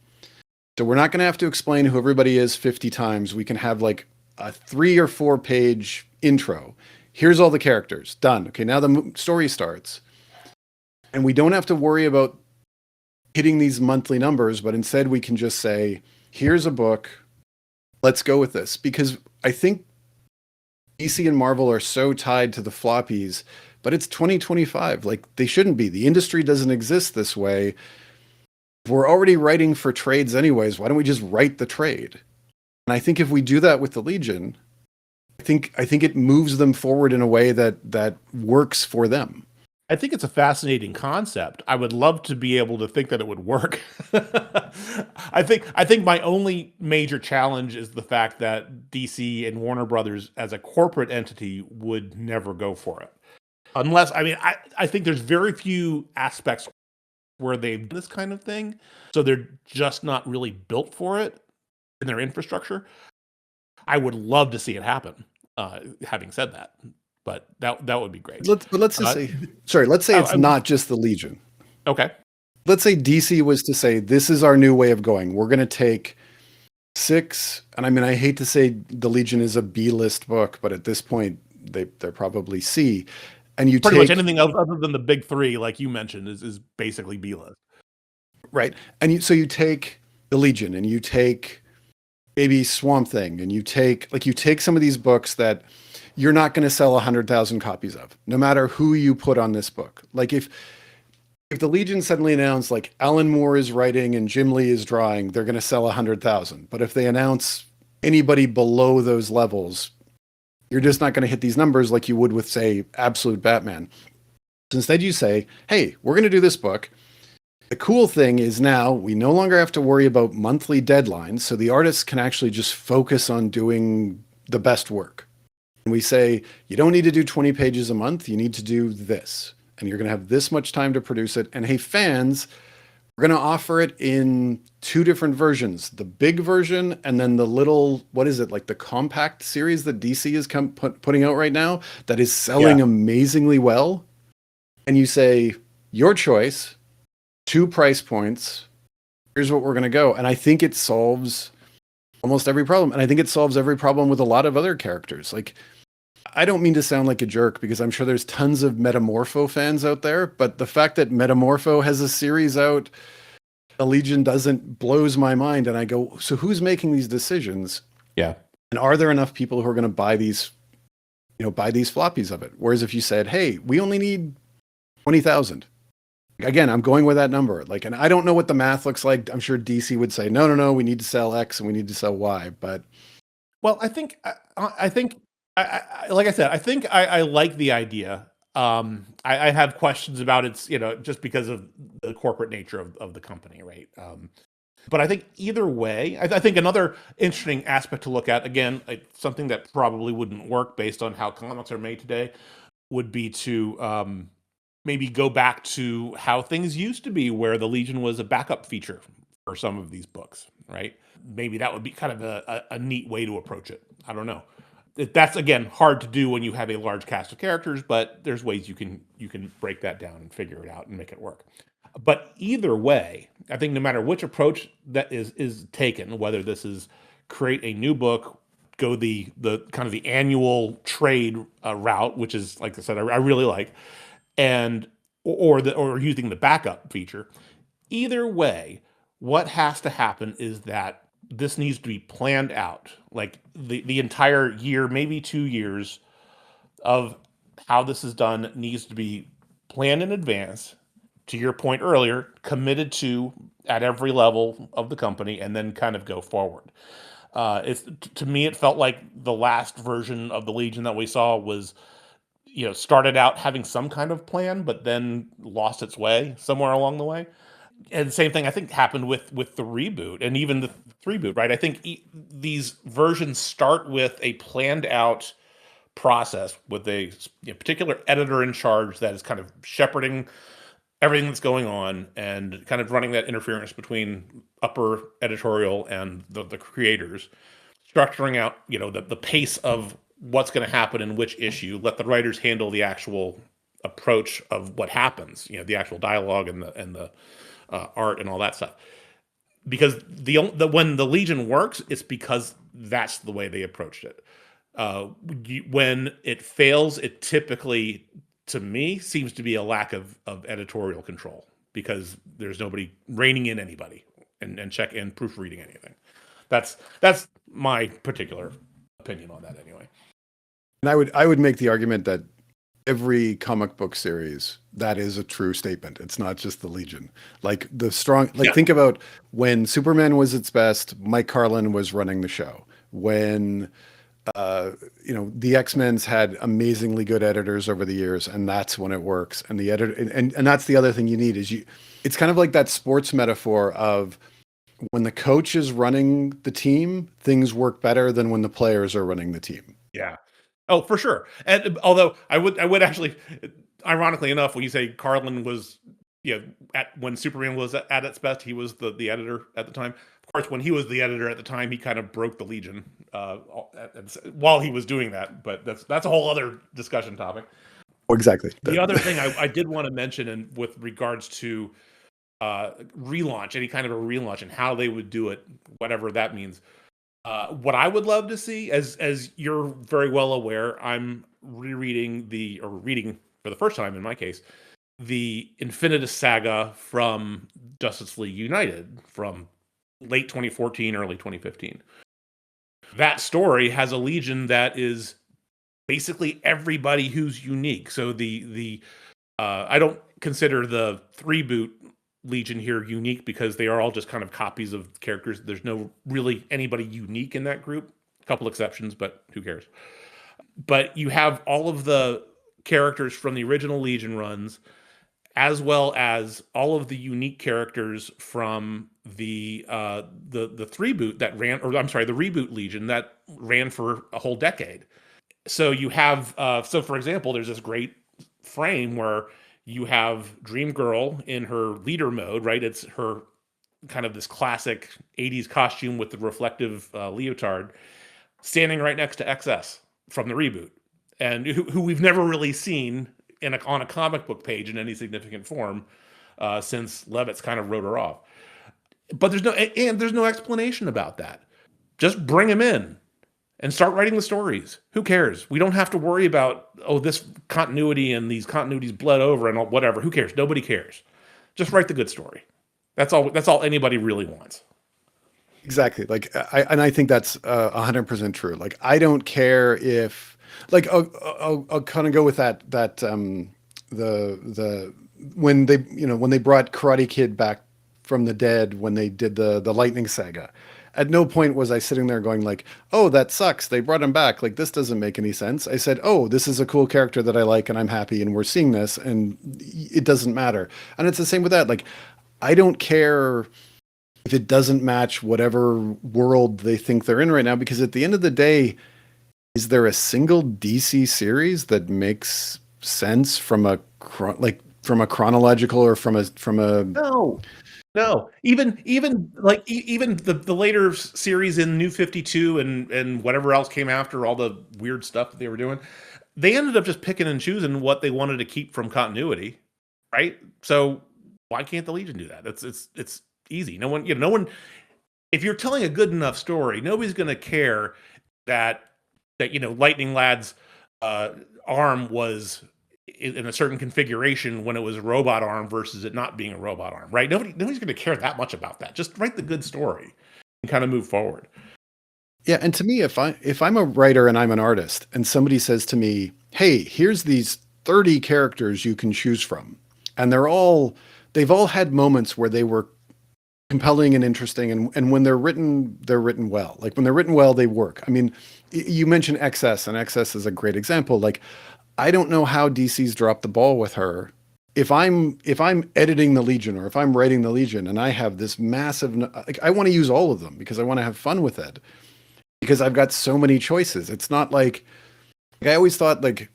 So we're not going to have to explain who everybody is 50 times. We can have like a 3 or 4 page intro. Here's all the characters. Done. Okay, now the story starts. And we don't have to worry about hitting these monthly numbers, but instead we can just say, here's a book. Let's go with this. Because I think DC and Marvel are so tied to the floppies, but it's 2025. Like they shouldn't be. The industry doesn't exist this way. If we're already writing for trades anyways, why don't we just write the trade? And I think if we do that with the Legion, I think it moves them forward in a way that works for them. I think it's a fascinating concept. I would love to be able to think that it would work. I think my only major challenge is the fact that DC and Warner Brothers as a corporate entity would never go for it. Unless, I mean, I think there's very few aspects where they've done this kind of thing. So they're just not really built for it in their infrastructure. I would love to see it happen. Having said that, but that would be great. Let's just say, sorry, let's say it's not just the Legion. Okay. Let's say DC was to say, this is our new way of going. We're going to take 6, and I mean, I hate to say the Legion is a B-list book, but at this point, they're probably C. And you pretty take much anything else other than the big 3, like you mentioned, is basically B-list. Right. And so you take the Legion and you take maybe Swamp Thing, and you take some of these books that you're not going to sell 100,000 copies of, no matter who you put on this book. Like if the Legion suddenly announced like Alan Moore is writing and Jim Lee is drawing, they're going to sell 100,000. But if they announce anybody below those levels, you're just not going to hit these numbers like you would with, say, Absolute Batman. So instead you say, hey, we're going to do this book. The cool thing is now we no longer have to worry about monthly deadlines, so the artists can actually just focus on doing the best work. And we say, you don't need to do 20 pages a month, you need to do this. And you're going to have this much time to produce it. And hey, fans, we're going to offer it in 2 different versions, the big version and then the little, what is it, like the compact series that DC is putting out right now that is selling amazingly well. And you say, your choice, 2 price points, here's what we're going to go. And I think it solves almost every problem. And I think it solves every problem with a lot of other characters. Like, I don't mean to sound like a jerk because I'm sure there's tons of Metamorpho fans out there, but the fact that Metamorpho has a series out, the Legion doesn't, blows my mind. And I go, so who's making these decisions? Yeah. And are there enough people who are going to buy these floppies of it? Whereas if you said, hey, we only need 20,000. Again, I'm going with that number. Like, and I don't know what the math looks like. I'm sure DC would say, no, we need to sell X and we need to sell Y. But well, I think, like I said, I think I like the idea. I have questions about its, just because of the corporate nature of the company, right? But I think either way, I think another interesting aspect to look at, again, something that probably wouldn't work based on how comics are made today, would be to maybe go back to how things used to be, where the Legion was a backup feature for some of these books, right? Maybe that would be kind of a neat way to approach it. I don't know. That's, again, hard to do when you have a large cast of characters, but there's ways you can break that down and figure it out and make it work. But either way, I think no matter which approach that is taken, whether this is create a new book, go the kind of the annual trade route, which is, like I said, I really like, and or using the backup feature. Either way, what has to happen is that this needs to be planned out, like the entire year, maybe 2 years of how this is done needs to be planned in advance. To your point earlier, committed to at every level of the company, and then kind of go forward. It's to me, it felt like the last version of the Legion that we saw was, started out having some kind of plan, but then lost its way somewhere along the way. And the same thing I think happened with the reboot and even the reboot, right? I think these versions start with a planned out process with a particular editor in charge that is kind of shepherding everything that's going on and kind of running that interference between upper editorial and the creators, structuring out the pace of what's going to happen in which issue, let the writers handle the actual approach of what happens, the actual dialogue and the art and all that stuff. Because when the Legion works, it's because that's the way they approached it. When it fails, it typically, to me, seems to be a lack of editorial control because there's nobody reining in anybody and check and proofreading anything. That's my particular opinion on that, anyway. And I would make the argument that every comic book series, that is a true statement. It's not just the Legion. Like the strong, like Yeah, think about when Superman was its best, Mike Carlin was running the show. When the X-Men's had amazingly good editors over the years, and that's when it works. And the editor, and that's the other thing you need is it's kind of like that sports metaphor of when the coach is running the team, things work better than when the players are running the team. yeah. Oh, for sure. And although I would actually, ironically enough, when you say Carlin was, at when Superman was at its best, he was the editor at the time. Of course, when he was the editor at the time, he kind of broke the Legion while he was doing that. But that's a whole other discussion topic. Exactly. The other thing I did want to mention, and with regards to relaunch, any kind of a relaunch, and how they would do it, whatever that means. What I would love to see, as you're very well aware, I'm rereading or reading for the first time in my case, the Infinitus saga from Justice League United from late 2014, early 2015. That story has a Legion that is basically everybody who's unique. So the I don't consider the three boot Legion here unique because they are all just kind of copies of characters. There's no really anybody unique in that group. A couple exceptions, but who cares? But you have all of the characters from the original Legion runs, as well as all of the unique characters from the three boot that ran, or I'm sorry, the reboot Legion that ran for a whole decade. So you have, so for example, there's this great frame where you have Dream Girl in her leader mode, right? It's her kind of this classic 80s costume with the reflective leotard standing right next to XS from the reboot, and who we've never really seen on a comic book page in any significant form since Levitz kind of wrote her off. But there's no explanation about that. Just bring him in and start writing the stories. Who cares? We don't have to worry about, this continuity and these continuities bled over and whatever. Who cares? Nobody cares. Just write the good story. That's all anybody really wants. Exactly. Like I think that's 100% true. Like I don't care if like I'll kind of go with the when they brought Karate Kid back from the dead when they did the Lightning Saga. At no point was I sitting there going like, "Oh, that sucks. They brought him back. Like this doesn't make any sense." I said, "Oh, this is a cool character that I like and I'm happy and we're seeing this and it doesn't matter." And it's the same with that. Like I don't care if it doesn't match whatever world they think they're in right now because at the end of the day, is there a single DC series that makes sense from from a chronological or from a No, no. Even like even the later series in New 52 and whatever else came after all the weird stuff that they were doing, they ended up just picking and choosing what they wanted to keep from continuity, right? So why can't the Legion do that? It's easy. No one. If you're telling a good enough story, nobody's going to care that Lightning Lad's uh, arm was in a certain configuration when it was a robot arm versus it not being a robot arm, right? Nobody's going to care that much about that. Just write the good story. and kind of move forward. Yeah, and to me, if I'm a writer and I'm an artist, and somebody says to me, "Hey, here's these 30 characters you can choose from," and they've all had moments where they were compelling and interesting, and when they're written well. Like when they're written well, they work. I mean, you mentioned XS, and XS is a great example. Like I don't know how DC's dropped the ball with her. If I'm editing the Legion or if I'm writing the Legion and I have this massive like I want to use all of them because I want to have fun with it because I've got so many choices. It's not like I always thought like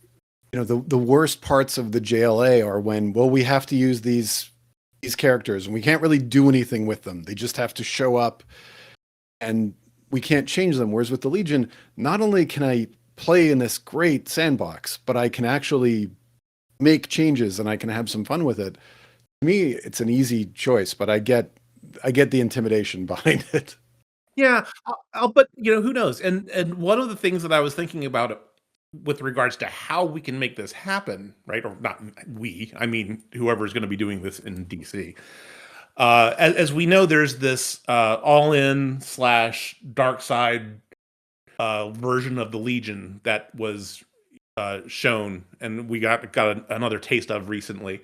the worst parts of the JLA are when well we have to use these characters and we can't really do anything with them. They just have to show up and we can't change them. Whereas with the Legion, not only can I play in this great sandbox, but I can actually make changes and I can have some fun with it. To me, it's an easy choice, but I get the intimidation behind it. Yeah, but who knows? And one of the things that I was thinking about with regards to how we can make this happen, right? Or not we, I mean, whoever's going to be doing this in DC. As we know, there's this all-in slash dark side version of the Legion that was shown, and we got another taste of recently.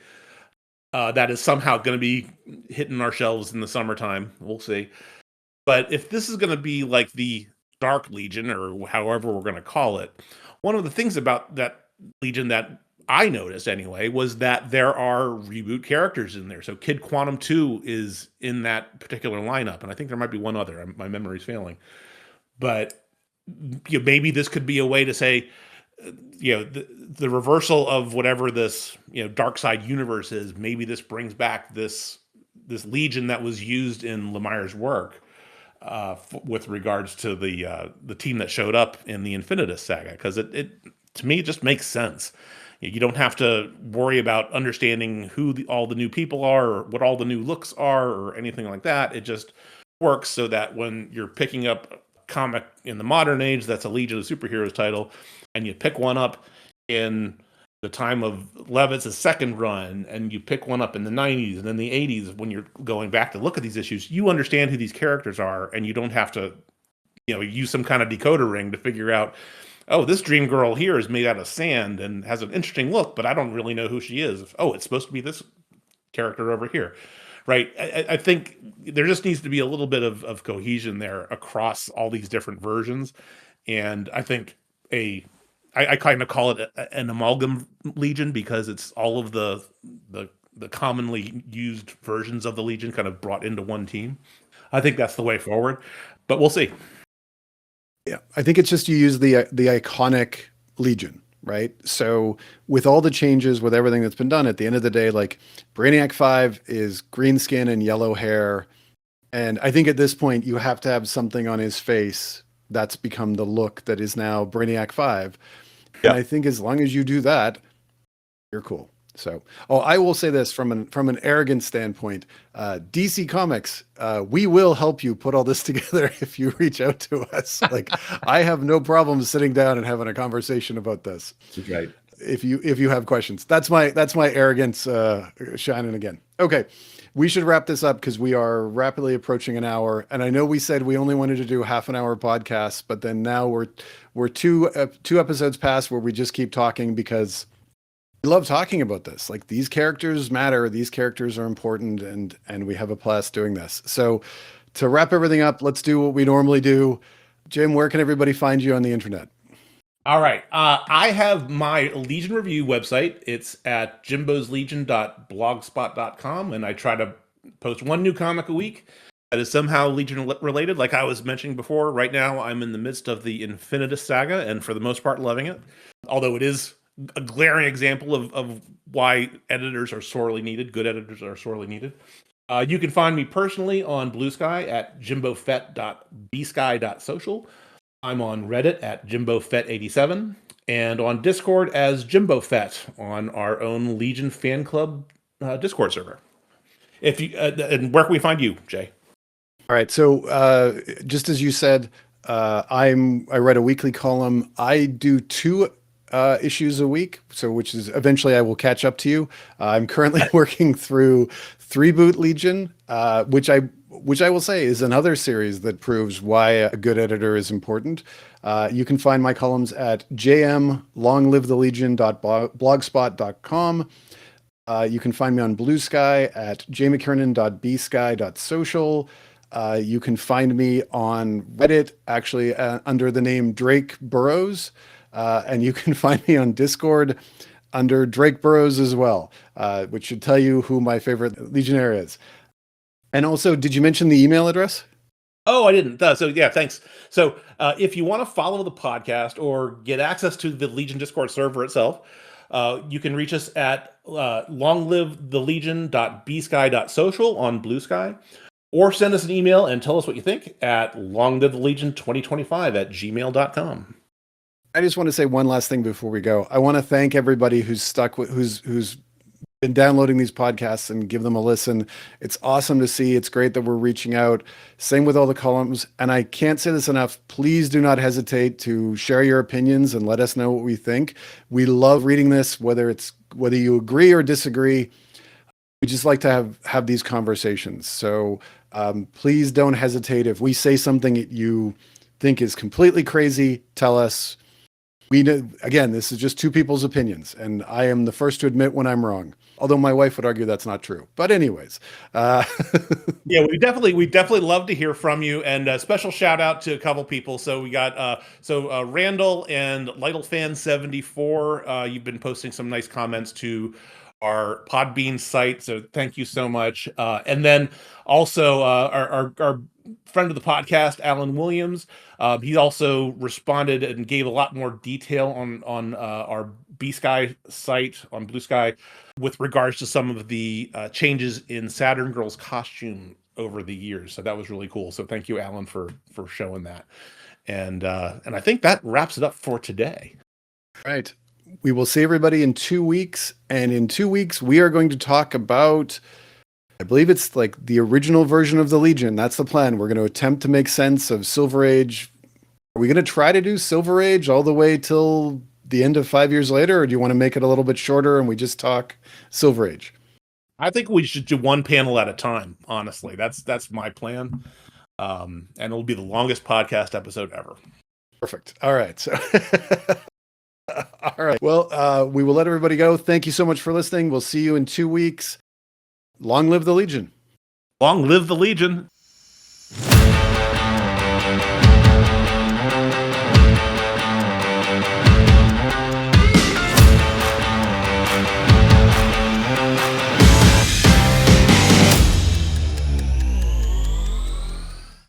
That is somehow going to be hitting our shelves in the summertime. We'll see. But if this is going to be like the Dark Legion, or however we're going to call it, one of the things about that Legion that I noticed anyway was that there are reboot characters in there. So Kid Quantum 2 is in that particular lineup, and I think there might be one other. My memory's failing. But maybe this could be a way to say, the reversal of whatever this dark side universe is. Maybe this brings back this Legion that was used in Lemire's work with regards to the team that showed up in the Infinitus saga, because it to me it just makes sense. You don't have to worry about understanding who all the new people are or what all the new looks are or anything like that. It just works so that when you're picking up a comic in the modern age that's a Legion of Superheroes title, and you pick one up in the time of Levitt's second run, and you pick one up in the 90s and then the 80s, when you're going back to look at these issues, you understand who these characters are, and you don't have to use some kind of decoder ring to figure out, oh, this dream girl here is made out of sand and has an interesting look, but I don't really know who she is. Oh, it's supposed to be this character over here, right? I think there just needs to be a little bit of cohesion there across all these different versions. And I think I kind of call it an amalgam Legion, because it's all of the commonly used versions of the Legion kind of brought into one team. I think that's the way forward, but we'll see. Yeah, I think it's just you use the iconic Legion, right? So with all the changes, with everything that's been done, at the end of the day, like Brainiac 5 is green skin and yellow hair. And I think at this point you have to have something on his face that's become the look that is now Brainiac 5. And Yeah. I think as long as you do that, you're cool. So, oh, I will say this from an arrogant standpoint, DC Comics, we will help you put all this together if you reach out to us. Like, I have no problem sitting down and having a conversation about this. That's right. If you have questions, that's my arrogance shining again. Okay, we should wrap this up because we are rapidly approaching an hour, and I know we said we only wanted to do half an hour podcast, but then now we're two episodes past where we just keep talking because we love talking about this. Like these characters matter, these characters are important, and we have a blast doing this. So to wrap everything up, let's do what we normally do. Jim, where can everybody find you on the internet? All right. I have my Legion review website. It's at jimboslegion.blogspot.com, and I try to post one new comic a week that is somehow Legion related. Like I was mentioning before, right now I'm in the midst of the Infinitus saga, and for the most part loving it. Although it is a glaring example of why editors are sorely needed. Good editors are sorely needed. You can find me personally on Blue Sky at jimbofett.bsky.social. I'm on Reddit at jimbofett87 and on Discord as jimbofett on our own Legion fan club Discord server. If you and where can we find you, Jay? All right. So just as you said, I write a weekly column. I do two issues a week, so which is eventually I will catch up to you. I'm currently working through Three Boot Legion, which which I will say is another series that proves why a good editor is important. You can find my columns at jmlonglivethelegion.blogspot.com. You can find me on Blue Sky at jmckernan.bsky.social. You can find me on Reddit, actually, under the name Drake Burrows. And you can find me on Discord under Drake Burrows as well, which should tell you who my favorite Legionnaire is. And also, did you mention the email address? Oh, I didn't. So yeah, thanks. So if you want to follow the podcast or get access to the Legion Discord server itself, you can reach us at longlivethelegion.bsky.social on Blue Sky, or send us an email and tell us what you think at longlivethelegion2025@gmail.com. I just want to say one last thing before we go. I want to thank everybody who's stuck with who's been downloading these podcasts and give them a listen. It's awesome to see. It's great that we're reaching out. Same with all the columns. And I can't say this enough. Please do not hesitate to share your opinions and let us know what we think. We love reading this, whether you agree or disagree. We just like to have these conversations. So please don't hesitate. If we say something that you think is completely crazy, tell us. Again, this is just two people's opinions, and I am the first to admit when I'm wrong. Although my wife would argue that's not true. But anyways, yeah, we definitely love to hear from you, and a special shout out to a couple people. So we got Randall and LytleFan74. You've been posting some nice comments to our Podbean site, so thank you so much. And then also our friend of the podcast, Alan Williams. He also responded and gave a lot more detail on our B Sky site on Blue Sky with regards to some of the changes in Saturn Girl's costume over the years. So that was really cool. So thank you, Alan, for showing that. And I think that wraps it up for today. Right. We will see everybody in 2 weeks. And in 2 weeks, we are going to talk about, I believe it's like the original version of the Legion. That's the plan. We're going to attempt to make sense of Silver Age. Are we going to try to do Silver Age all the way till the end of 5 years later? Or do you want to make it a little bit shorter and we just talk Silver Age? I think we should do one panel at a time. Honestly, that's my plan. And it'll be the longest podcast episode ever. Perfect. All right. So all right. Well, we will let everybody go. Thank you so much for listening. We'll see you in 2 weeks. Long live the Legion. Long live the Legion.